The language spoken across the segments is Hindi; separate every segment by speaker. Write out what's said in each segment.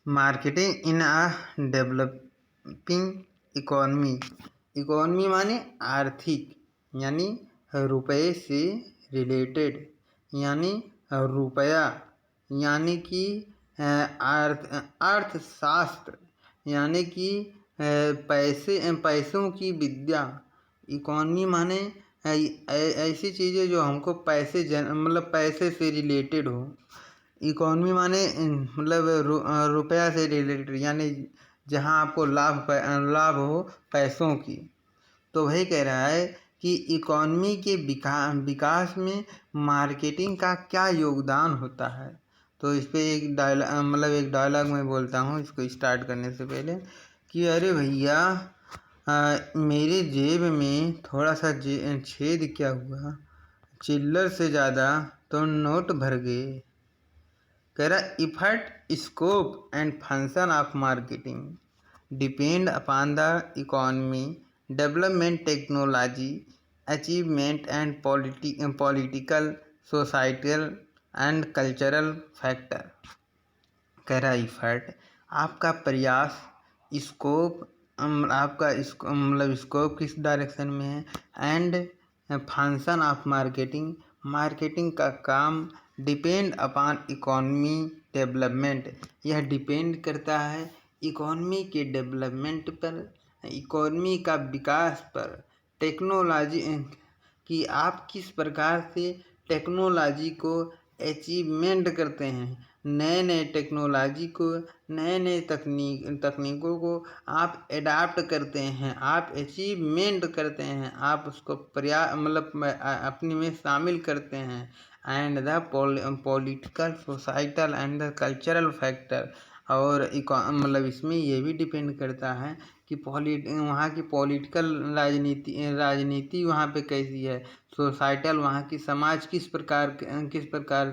Speaker 1: Marketing in a developing economy. Economy माने आर्थिक, यानी रुपये से रिलेटेड, यानी रुपया, यानी कि अर्थशास्त्र, यानी कि पैसों की विद्या। इकोनॉमी माने ऐसी चीज़ें जो हमको मतलब पैसे से रिलेटेड हो। इकोनॉमी माने मतलब रुपया से रिलेटेड, यानी जहाँ आपको लाभ हो पैसों की। तो वही कह रहा है कि इकोनॉमी के विकास में मार्केटिंग का क्या योगदान होता है। तो इस पे एक डायलॉग मैं बोलता हूँ इसको स्टार्ट करने से पहले कि अरे भैया, मेरे जेब में थोड़ा सा छेद क्या हुआ, चिल्लर से ज़्यादा तो नोट भर गए। कह रहा effect, scope and function of marketing depend upon the economy, development, technology, achievement and political, societal and cultural factor. कह रहा इफेक्ट, आपका प्रयास, स्कोप, मतलब स्कोप किस डायरेक्शन में है, and function of marketing, marketing का काम, डिपेंड अपॉन इकोनॉमी डेवलपमेंट, यह डिपेंड करता है इकोनॉमी के डेवलपमेंट पर, इकोनॉमी का विकास पर, टेक्नोलॉजी कि आप किस प्रकार से टेक्नोलॉजी को अचीवमेंट करते हैं, नए नए टेक्नोलॉजी को, नए नए तकनीकों को आप एडाप्ट करते हैं, आप अचीवमेंट करते हैं, आप उसको मतलब अपने में शामिल करते हैं। And the political, societal and the cultural factor. और मतलब इसमें ये भी डिपेंड करता है कि वहाँ की पॉलिटिकल राजनीति वहाँ पे कैसी है, सोसाइटल वहाँ की समाज किस प्रकार के,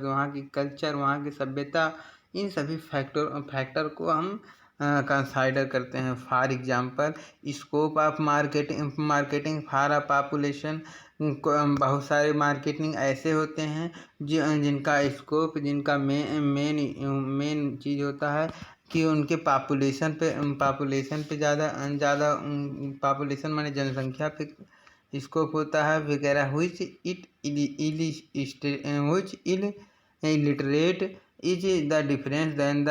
Speaker 1: वहाँ की कल्चर, वहाँ की सभ्यता, इन सभी फैक्टर को हम कंसाइडर करते हैं। For example, scope of marketing for a population. बहुत सारे मार्केटिंग ऐसे होते हैं जिनका स्कोप, जिनका मेन चीज़ होता है कि उनके पॉपुलेशन पे ज़्यादा पॉपुलेशन माने जनसंख्या पे स्कोप होता है वगैरह। which illiterate is the difference than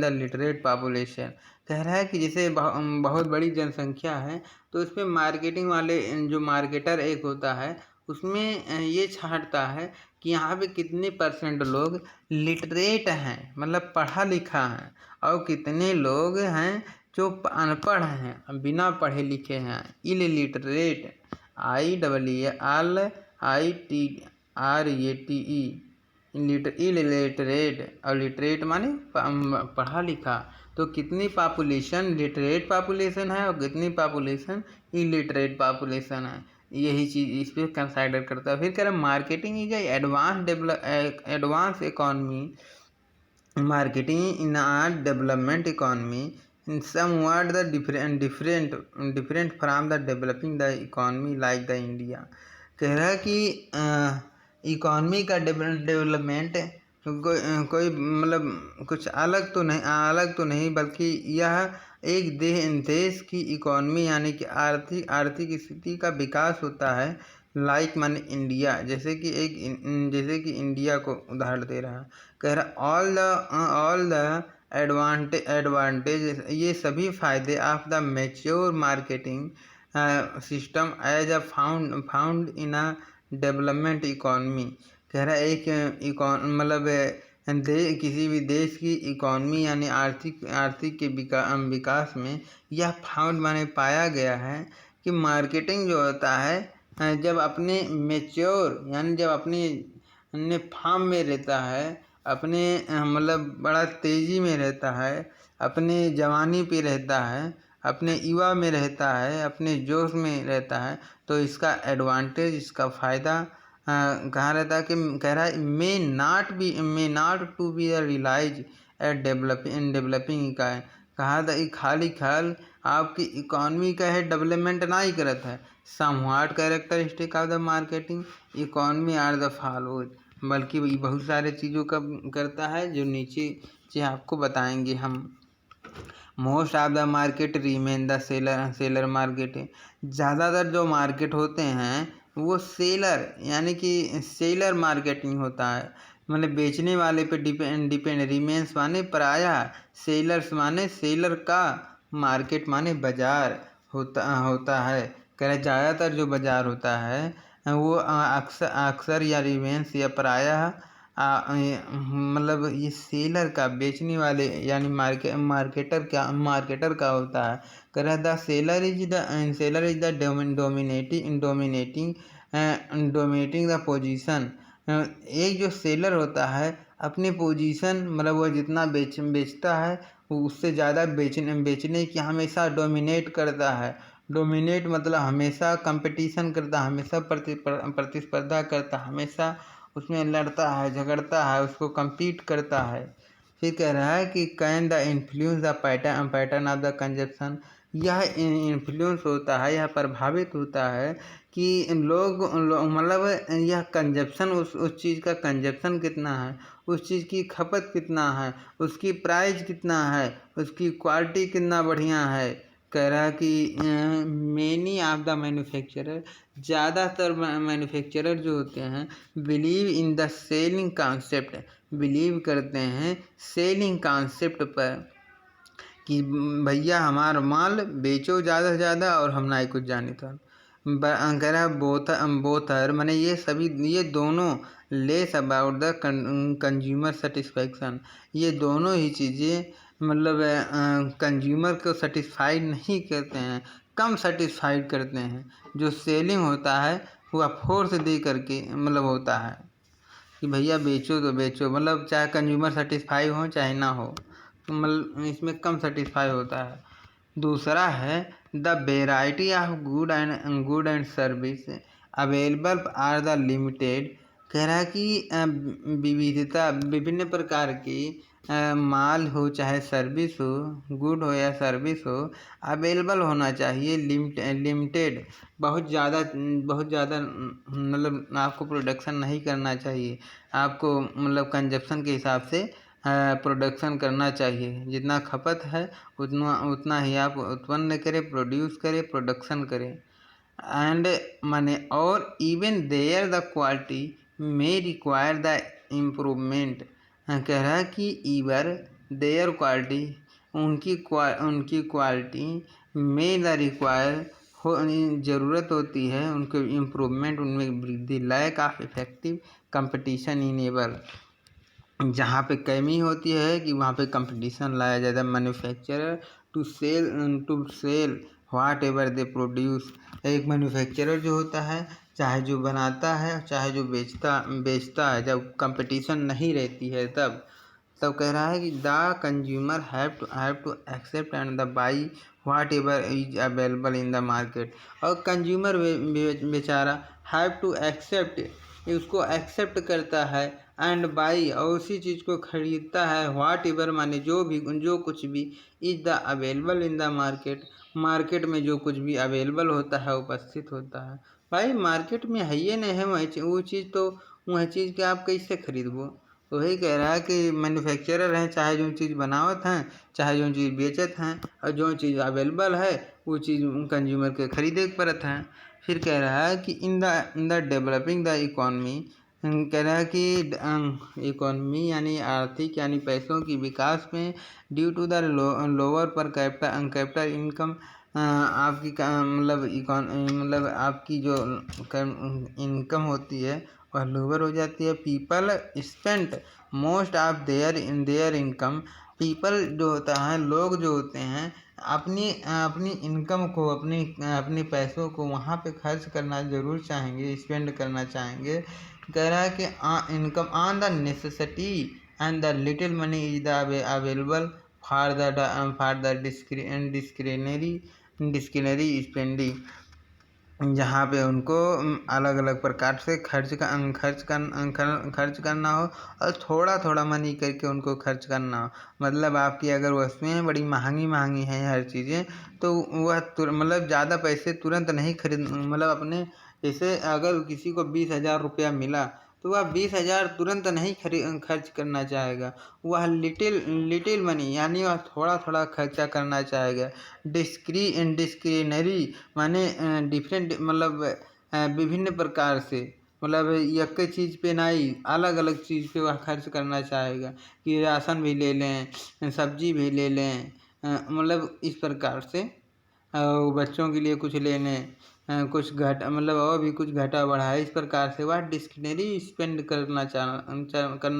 Speaker 1: the literate population। कह रहा है कि जैसे बहुत बड़ी जनसंख्या है तो उसमें मार्केटिंग वाले जो मार्केटर एक होता है उसमें ये छांटता है कि यहाँ पे कितने परसेंट लोग लिटरेट हैं, मतलब पढ़ा लिखा है, और कितने लोग हैं जो अनपढ़ हैं, बिना पढ़े लिखे हैं, इलिटरेट, ILLITRATE, इलिटरेट। और लिटरेट माने पढ़ा लिखा। तो कितनी पॉपुलेशन लिटरेट पॉपुलेशन है और कितनी पॉपुलेशन इलिटरेट पॉपुलेशन है, यही चीज़ इस पर कंसाइडर करता है। फिर कह रहे marketing is advance economy, marketing in a development economy, in somewhat the different from the developing the economy like the India। कह रहा है कि इकोनॉमी का डेवलपमेंट कोई मतलब कुछ अलग तो नहीं बल्कि यह एक देश की इकोनॉमी यानी कि आर्थिक स्थिति का विकास होता है। लाइक माने इंडिया, जैसे कि इंडिया को उदाहरण दे रहा है। कह रहा ऑल द एडवांटेज, ये सभी फायदे of the mature marketing system as a found in a development economy. कह रहा है एक मतलब किसी भी देश की इकोनॉमी यानी आर्थिक के विकास में यह फाउंड माने पाया गया है कि मार्केटिंग जो होता है जब अपने मैच्योर यानी जब अपने फार्म में रहता है, अपने मतलब बड़ा तेज़ी में रहता है, अपने जवानी पे रहता है, अपने युवा में रहता है, अपने जोश में रहता है, तो इसका एडवांटेज, इसका फ़ायदा कहाँ रहता है कि कह रहा है may not to be realize at developing का है। कहा था खाली आपकी इकोनॉमी का है डेवलपमेंट ना ही करत है। Somewhat characteristic of the marketing economy are the follows, बल्कि बहुत सारे चीज़ों का करता है जो नीचे आपको बताएंगे हम। Most of the market remain the seller market. ज़्यादातर जो मार्केट होते हैं वो सेलर यानी कि सेलर मार्केटिंग होता है, मतलब बेचने वाले पे डिपेंड रिमेन्स माने प्रायः, सेलर्स माने सेलर का, मार्केट माने बाजार होता है। कह रहे ज़्यादातर जो बाजार होता है वो अक्सर या रिमेन्स या प्रायः मतलब ये सेलर का, बेचने वाले यानी मार्केटर का होता है। कह रहा the seller is the dominating the position. एक जो सेलर होता है अपनी पोजीशन, मतलब वो जितना बेचता है उससे ज़्यादा बेचने की हमेशा डोमिनेट करता है। डोमिनेट मतलब हमेशा कंपटीशन करता है, हमेशा प्रतिस्पर्धा करता है, हमेशा उसमें लड़ता है, झगड़ता है, उसको compete करता है। फिर कह रहा है कि can the influence the pattern of the consumption. यह इन्फ्लुएंस होता है, यह प्रभावित होता है कि मतलब यह कंजप्शन, उस चीज़ का कंजप्शन कितना है, उस चीज़ की खपत कितना है, उसकी प्राइस कितना है, उसकी क्वालिटी कितना बढ़िया है। कह रहा कि मेनी ऑफ द मैन्युफैक्चरर, ज़्यादातर मैन्युफैक्चरर जो होते हैं believe in the selling concept, believe करते हैं सेलिंग कॉन्सेप्ट पर कि भैया हमारा माल बेचो ज़्यादा से ज़्यादा और हम ना कुछ जानी था। कह रहा बोथर मैंने ये दोनों less about the consumer satisfaction, ये दोनों ही चीज़ें मतलब कंज्यूमर को सेटिस्फाइड नहीं करते हैं, कम सेटिस्फाइड करते हैं। जो सेलिंग होता है वह फोर्स दे करके मतलब होता है कि भैया बेचो तो बेचो, मतलब चाहे कंज्यूमर सेटिस्फाई हो चाहे ना हो, तो मतलब इसमें कम सेटिस्फाई होता है। दूसरा है the variety of good and service available are the limited. कह रहा है कि विविधता, विभिन्न प्रकार की माल हो चाहे सर्विस हो, गुड हो या सर्विस हो, अवेलेबल होना चाहिए, लिमिटेड, बहुत ज़्यादा मतलब आपको प्रोडक्शन नहीं करना चाहिए, आपको मतलब कंजप्शन के हिसाब से प्रोडक्शन करना चाहिए। जितना खपत है उतना ही आप उत्पन्न करें, प्रोड्यूस करें, प्रोडक्शन करें। एंड माने और even there the quality may require the improvement. कह रहा है कि इवर देयर क्वालिटी, उनकी क्वालिटी में द रिक्वायर हो ज़रूरत होती है, उनको इम्प्रूवमेंट, उनमें वृद्धि। Lack of effective competition enable, जहाँ पे कमी होती है कि वहाँ पे कंपटीशन लाया जाता है। Manufacturer to sell whatever they produce. एक मैन्युफैक्चरर जो होता है, चाहे जो बनाता है चाहे जो बेचता है, जब कंपटीशन नहीं रहती है तब कह रहा है कि the consumer have to accept and the buy whatever is available in the market. और कंज्यूमर बेचारा हैव टू एक्सेप्ट, उसको एक्सेप्ट करता है, एंड बाई और उसी चीज़ को खरीदता है, व्हाट एवर माने जो कुछ भी, is the available in the market में जो कुछ भी अवेलेबल होता है, उपस्थित होता है। भाई मार्केट में है ये नहीं है वो चीज़, तो वह चीज़ के आप कैसे खरीदबो। तो वही कह रहा है कि मैन्युफैक्चरर हैं, चाहे जो चीज़ बनावत हैं, चाहे जो चीज़ बेचत हैं, और जो चीज़ अवेलेबल है वो चीज़ कंज्यूमर के खरीदे के परत हैं। फिर कह रहा है कि in the developing the economy, कह रहा है कि इकॉनमी यानी आर्थिक यानी पैसों की विकास में, ड्यू टू द लोअर पर कैपिटल इनकम, आपकी मतलब आपकी जो इनकम होती है वह लोअर हो जाती है। People spend most of their income, people जो होता है, लोग जो होते हैं अपनी इनकम को, अपने पैसों को वहाँ पे खर्च करना ज़रूर चाहेंगे, स्पेंड करना चाहेंगे। कह रहा है कि income on the necessity and the little money is the available for the discretionary spending, जहाँ पे उनको अलग अलग प्रकार से खर्च करना हो, और थोड़ा थोड़ा मनी करके उनको खर्च करना हो। मतलब आपकी अगर वस्तुएं बड़ी महंगी हैं हर चीज़ें, तो वह मतलब ज़्यादा पैसे तुरंत नहीं खरीद, मतलब अपने जैसे अगर किसी को 20,000 रुपया मिला तो वह 20,000 तुरंत नहीं खर्च करना चाहेगा। वह लिटिल लिटिल मनी यानी वह थोड़ा थोड़ा खर्चा करना चाहेगा। डिस्क्रिशनरी माने डिफरेंट मतलब विभिन्न प्रकार से, मतलब एक चीज़ पे नहीं, अलग अलग चीज़ पे वह खर्च करना चाहेगा कि राशन भी ले लें, सब्जी भी ले लें, मतलब इस प्रकार से बच्चों के लिए कुछ ले लें, कुछ घट मतलब और भी कुछ घटा बढ़ा है। इस प्रकार से वह डिस्क्रिशनरी स्पेंड करना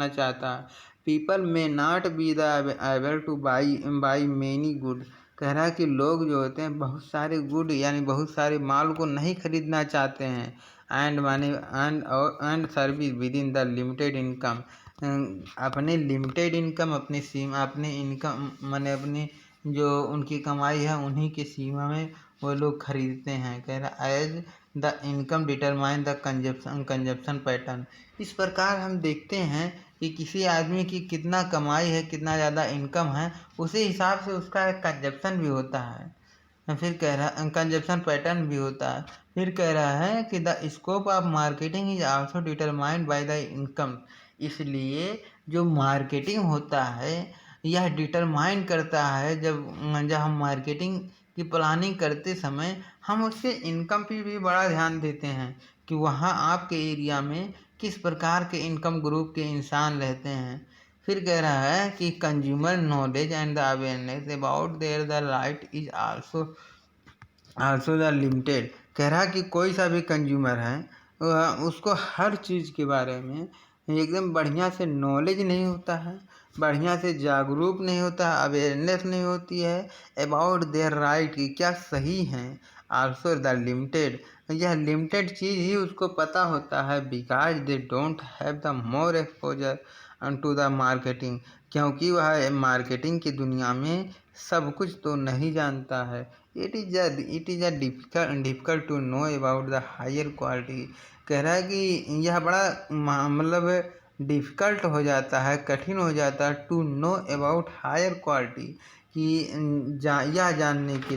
Speaker 1: चाहता है। पीपल में not be the able two by many good. कह रहा है कि लोग जो होते हैं बहुत सारे गुड यानी बहुत सारे माल को नहीं खरीदना चाहते हैं। एंड मानी and service with in the limited income. अपने लिमिटेड इनकम, अपनी सीमा, अपने इनकम माने अपनी जो उनकी कमाई है उन्हीं की सीमा में वो लोग खरीदते हैं। कह रहा as the income determine the consumption pattern. इस प्रकार हम देखते हैं कि किसी आदमी की कितना कमाई है, कितना ज़्यादा इनकम है, उसी हिसाब से उसका एक कंजप्शन भी होता है। फिर कह रहा कंजप्शन पैटर्न भी होता है। फिर कह रहा है कि the scope of marketing is also determined by the income. इसलिए जो मार्केटिंग होता है यह डिटरमाइन करता है, जब हम मार्केटिंग की प्लानिंग करते समय हम उसके इनकम पे भी बड़ा ध्यान देते हैं कि वहाँ आपके एरिया में किस प्रकार के इनकम ग्रुप के इंसान रहते हैं। फिर कह रहा है कि consumer knowledge and the awareness about their the right is also the limited. कह रहा कि कोई सा भी कंज्यूमर है उसको हर चीज़ के बारे में एकदम बढ़िया से नॉलेज नहीं होता है, बढ़िया से जागरूक नहीं होता है, अवेयरनेस नहीं होती है अबाउट देयर राइट कि क्या सही हैं। आल्सो द लिमिटेड, यह लिमिटेड चीज़ ही उसको पता होता है। Because they don't have the more exposure to the marketing, क्योंकि वह मार्केटिंग की दुनिया में सब कुछ तो नहीं जानता है। It is a difficult to know about the higher quality. कह रहा है कि यह बड़ा मतलब डिफ़िकल्ट हो जाता है, कठिन हो जाता है to know about higher quality, कि यह जानने के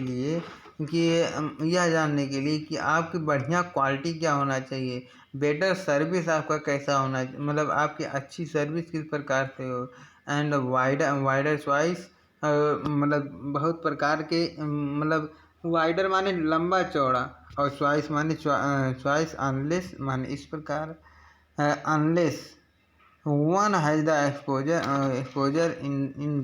Speaker 1: लिए कि आपकी बढ़िया क्वालिटी क्या होना चाहिए, बेटर सर्विस आपका कैसा होना, मतलब आपकी अच्छी सर्विस किस प्रकार से हो। एंड वाइडर चॉइस, मतलब बहुत प्रकार के, मतलब वाइडर माने लंबा चौड़ा और चॉइस माने चॉइस अनलेस माने इस प्रकार, unless one has the exposure in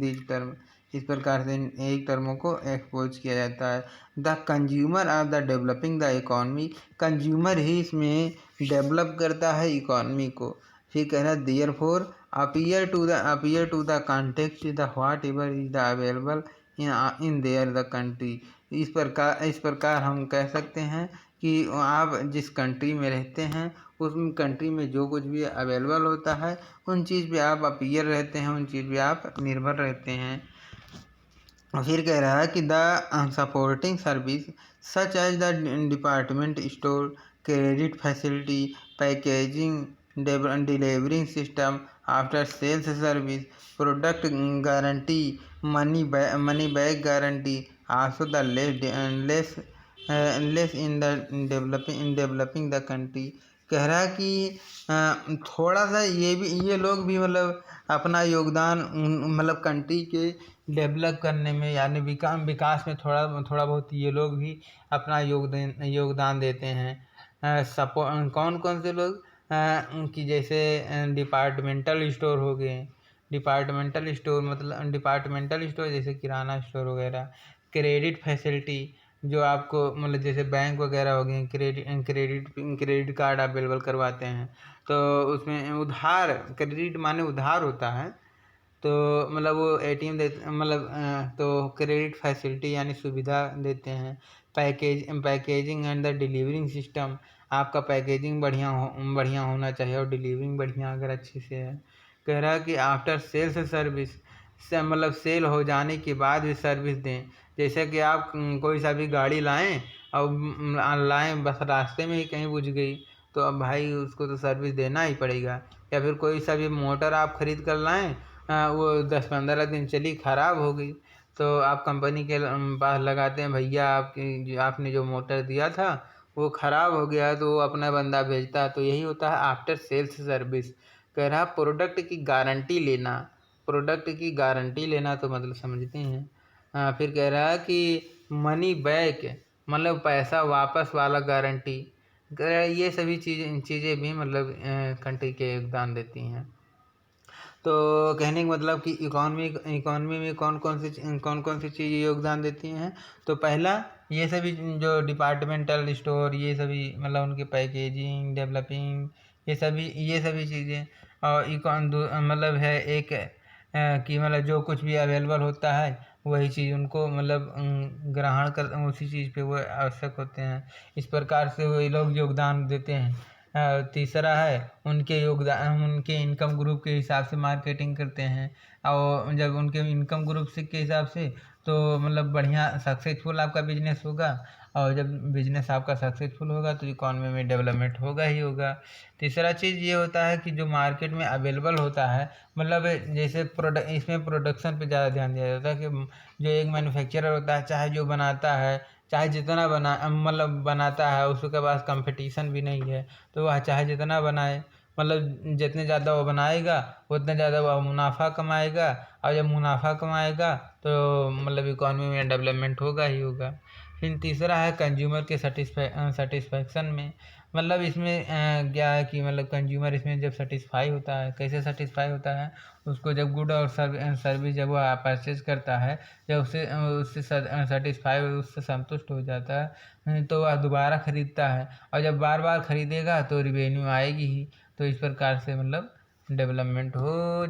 Speaker 1: these term. इस प्रकार से इन एक टर्मों को एक्सपोज किया जाता है। The consumer of the developing the economy, consumer ही इसमें डेवलप करता है इकॉनमी को। फिर कह रहा है therefore appear to the context the whatever is the available in there the country. इस प्रकार हम कह सकते हैं कि आप जिस कंट्री में रहते हैं उस कंट्री में जो कुछ भी अवेलेबल होता है उन चीज़ पे आप अपीयर रहते हैं, उन चीज़ पे आप निर्भर रहते हैं। और फिर कह रहा है कि the supporting service such as the department store, credit facility, packaging, delivering system, after sales service, product guarantee, money back guarantee, also the less in developing the country. कह रहा है कि थोड़ा सा ये लोग भी मतलब अपना योगदान मतलब कंट्री के डेवलप करने में यानी विकास में थोड़ा बहुत ये लोग भी अपना योगदान देते हैं। कौन कौन से लोग, कि जैसे डिपार्टमेंटल स्टोर हो गए। डिपार्टमेंटल स्टोर जैसे किराना स्टोर वगैरह। क्रेडिट फैसिलिटी, जो आपको मतलब जैसे बैंक वगैरह हो गए, क्रेडिट कार्ड अवेलेबल करवाते हैं, तो उसमें उधार, क्रेडिट माने उधार होता है, तो मतलब वो एटीएम देते मतलब तो क्रेडिट फैसिलिटी यानी सुविधा देते हैं। Packaging and the delivering system, आपका पैकेजिंग बढ़िया होना चाहिए और डिलीवरिंग बढ़िया अगर अच्छी से है। कह रहा है कि आफ्टर सेल्स सर्विस से मतलब सेल हो जाने के बाद भी सर्विस दें। जैसे कि आप कोई सा भी गाड़ी लाएं और लाएं बस रास्ते में ही कहीं बुझ गई, तो अब भाई उसको तो सर्विस देना ही पड़ेगा। या फिर कोई सा भी मोटर आप खरीद कर लाएं, वो 10-15 दिन चली ख़राब हो गई, तो आप कंपनी के पास लगाते हैं, भैया आपने जो मोटर दिया था वो ख़राब हो गया तो वो अपना बंदा भेजता है। तो यही होता है आफ्टर सेल्स सर्विस। कह रहा प्रोडक्ट की गारंटी लेना, प्रोडक्ट की गारंटी लेना तो मतलब समझते हैं। फिर कह रहा है कि मनी बैक मतलब पैसा वापस वाला गारंटी। कह रहा है ये सभी चीज़ें भी मतलब कंट्री के योगदान देती हैं। तो कहने का मतलब कि इकॉनमी में कौन कौन सी चीज़ योगदान देती हैं। तो पहला ये सभी जो डिपार्टमेंटल स्टोर, ये सभी मतलब उनके पैकेजिंग डेवलपिंग, ये सभी चीज़ें। और मतलब है एक कि मतलब जो कुछ भी अवेलेबल होता है वही चीज़ उनको मतलब ग्रहण कर उसी चीज़ पे वो आवश्यक होते हैं। इस प्रकार से वही लोग योगदान देते हैं। तीसरा है उनके इनकम ग्रुप के हिसाब से मार्केटिंग करते हैं। और जब उनके इनकम ग्रुप से के हिसाब से तो मतलब बढ़िया सक्सेसफुल आपका बिजनेस होगा। और जब बिजनेस आपका सक्सेसफुल होगा तो इकॉनमी में डेवलपमेंट होगा ही होगा। तीसरा चीज़ ये होता है कि जो मार्केट में अवेलेबल होता है मतलब जैसे इसमें प्रोडक्शन पे ज़्यादा ध्यान दिया जाता है कि जो एक मैन्युफैक्चरर होता है चाहे जो बनाता है, चाहे जितना मतलब बनाता है उसके पास कंपटीशन भी नहीं है। तो वह चाहे जितना बनाए मतलब जितने ज़्यादा वो बनाएगा उतना ज़्यादा वह मुनाफा कमाएगा। और जब मुनाफा कमाएगा तो मतलब इकॉनमी में डेवलपमेंट होगा ही होगा। फिर तीसरा है कंज्यूमर के सेटिस्फैक्शन में। मतलब इसमें क्या है कि मतलब कंज्यूमर इसमें जब सेटिस्फाई होता है, कैसे सेटिस्फाई होता है, उसको जब गुड और सर्विस जब वह परचेज करता है, जब उससे सेटिस्फाई उससे संतुष्ट हो जाता है तो वह दोबारा ख़रीदता है। और जब बार बार ख़रीदेगा तो रिवेन्यू आएगी ही। तो इस प्रकार से मतलब डेवलपमेंट हो